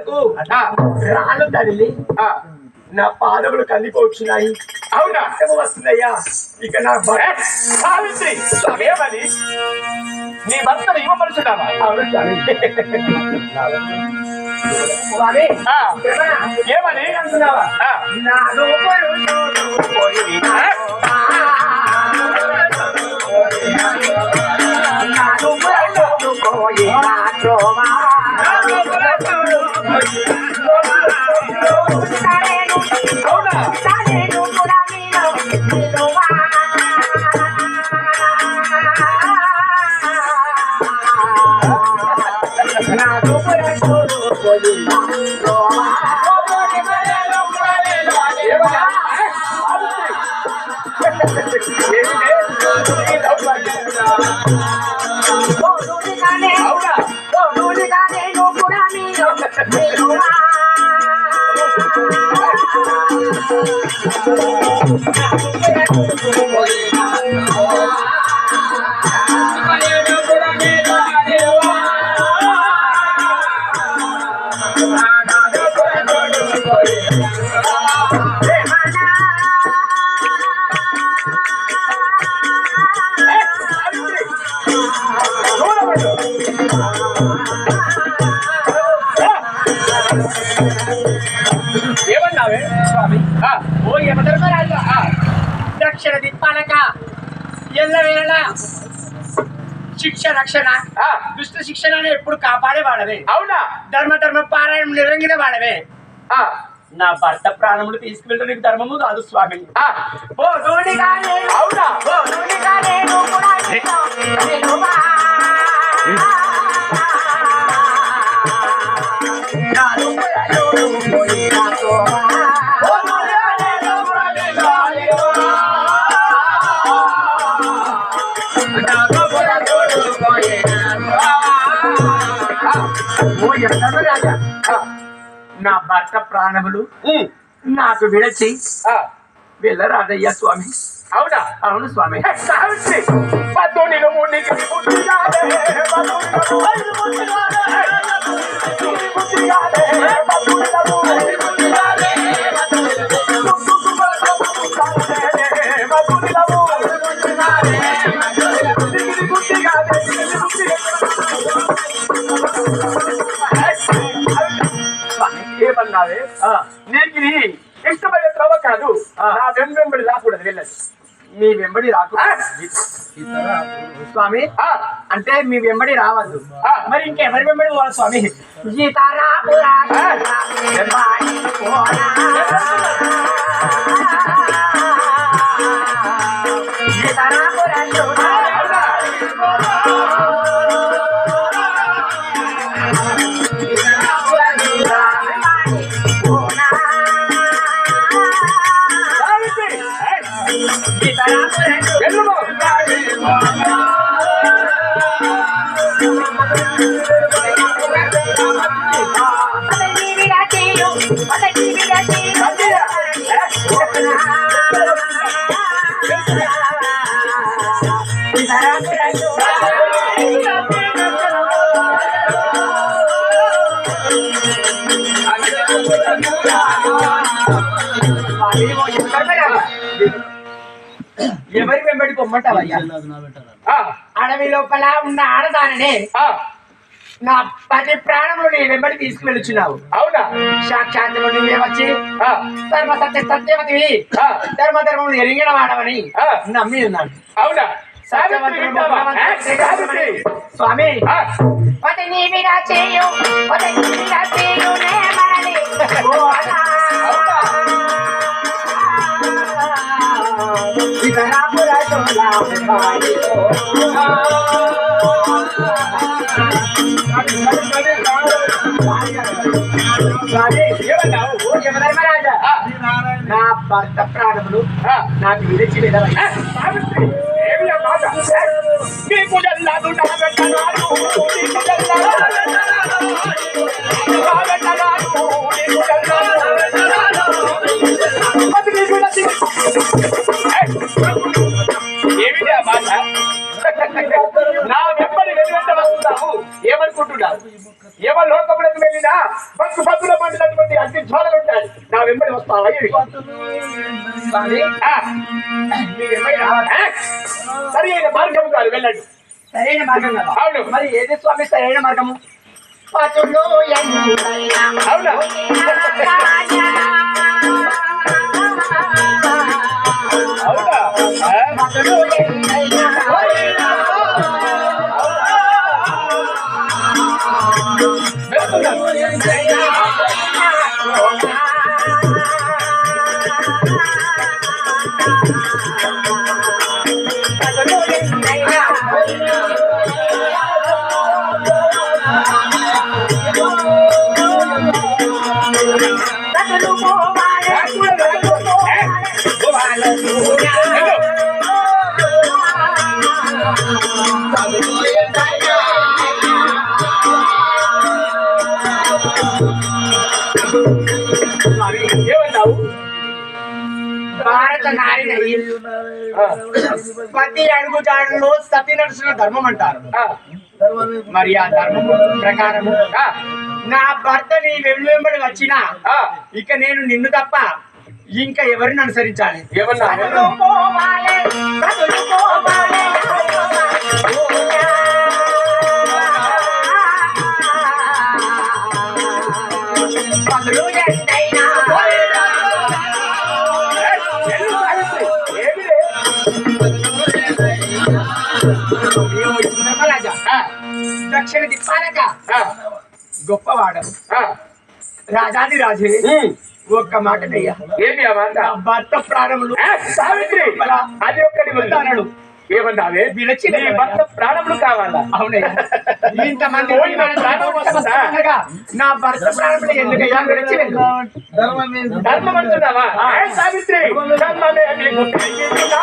కాళ్ళకు రాళ్ళు తగిలి నా పాదములు కందిపోవచ్చున్నాయి. అవునా? వస్తుందయ్యా. ఇక నా సావిత్రి ఏమని నీ భర్తను ఇవ్వమనుచున్నావా? అవును స్వామి. ఏమని అంటున్నావా? ఏమన్నావే స్వామి? ఓ యమధర్మరాజా, దక్షిణ దిక్పాలక ఎల్లవేళ శిక్ష రక్షణ దుష్ట శిక్షణ ఎప్పుడు కాపాడేవాడవే. అవునా? ధర్మ పారాయణం నిరంగిన వాడవే. నా భర్త ప్రాణములు తీసుకువెళ్ళడం నీకు ధర్మము కాదు స్వామి. అవునా? నా భర్త ప్రాణములు నాకు విడచి వెళ్ళరాదయ్యా స్వామి. అవునా? అవును స్వామి. సావిత్రి ఏమన్నావే? నీకు ఇది ఇష్టమైన త్రవ కాదు. నా వెంబడి రాకూడదు, వెళ్ళదు. మీ వెంబడి రాకు స్వామి. అంటే మీ వెంబడి రావద్దు. మరి ఇంకెవరి వెంబడి పోవాలి స్వామి? ఎవరి వెంబడి పొమ్మంటావయ్యా? అడవి లోపల ఉన్న ఆడదాననే నా 10 ప్రాణములు నీ వెంబడి తీసుకువెళ్ళుచున్నావు. అవునా? సాక్షాత్ నువ్వే వచ్చి సత్యవతివి ధర్మములు ఎరిగిన వాడవని నమ్మి ఉన్నాను. అవునా? స్వామి పతి నీ మీద చేయు నా భర్త ప్రాణములు నాకు విడిచి వెళ్ళవయ్యా. ఏమిటి ఆ మాట? నా వెంబడి వెనువెంట వస్తున్నావు ఏమనుకుంటున్నావు? ఎవరు లోకములకు వెళ్ళినా పప్పు పప్పులో పండినటువంటి అగ్ని జ్వాలలు ఉంటాయి. నా వెంబడి వస్తావా? స్వామి ఆ, మీ వెంబడి రావాలి. ఆ, సరి అయిన మార్గం కాదు, వెళ్ళండి. సరైన మార్గం కదా? అవును. మరి ఏది స్వామి సరైన మార్గము? పతులు అవునా? అవునా? ఏమన్నావు? భారత నారిన ప్రతి అడుగుజాడలో సతీ నడుచున్న ధర్మం అంటారు. మరి ఆ ధర్మం ప్రకారం నా భర్త నీ వెంబడి వచ్చినా ఇక నేను నిన్ను తప్ప ఇంకా ఎవరిని అనుసరించాలి? ఏమన్నా? ధర్మరాజా దక్షిణ దిక్పాలక గొప్పవాడు రాజాది రాజే ఒక్క మాట నయ్యా. ఏమి ఆ మాట? భర్త ప్రాణములు సావిత్రి అది ఒక్కటి వద్దానడు. ఏమన్నావే? విరచి నీ భర్త ప్రాణములు కావాలా? అవునయ్యా. ఇంతమంది నా భర్త ప్రాణములు ఎందుకయ్యా విరచి వెళ్ళు? ధర్మం అంటున్నావా? సావిత్రి ధర్మమే నీకు కలిగిందా?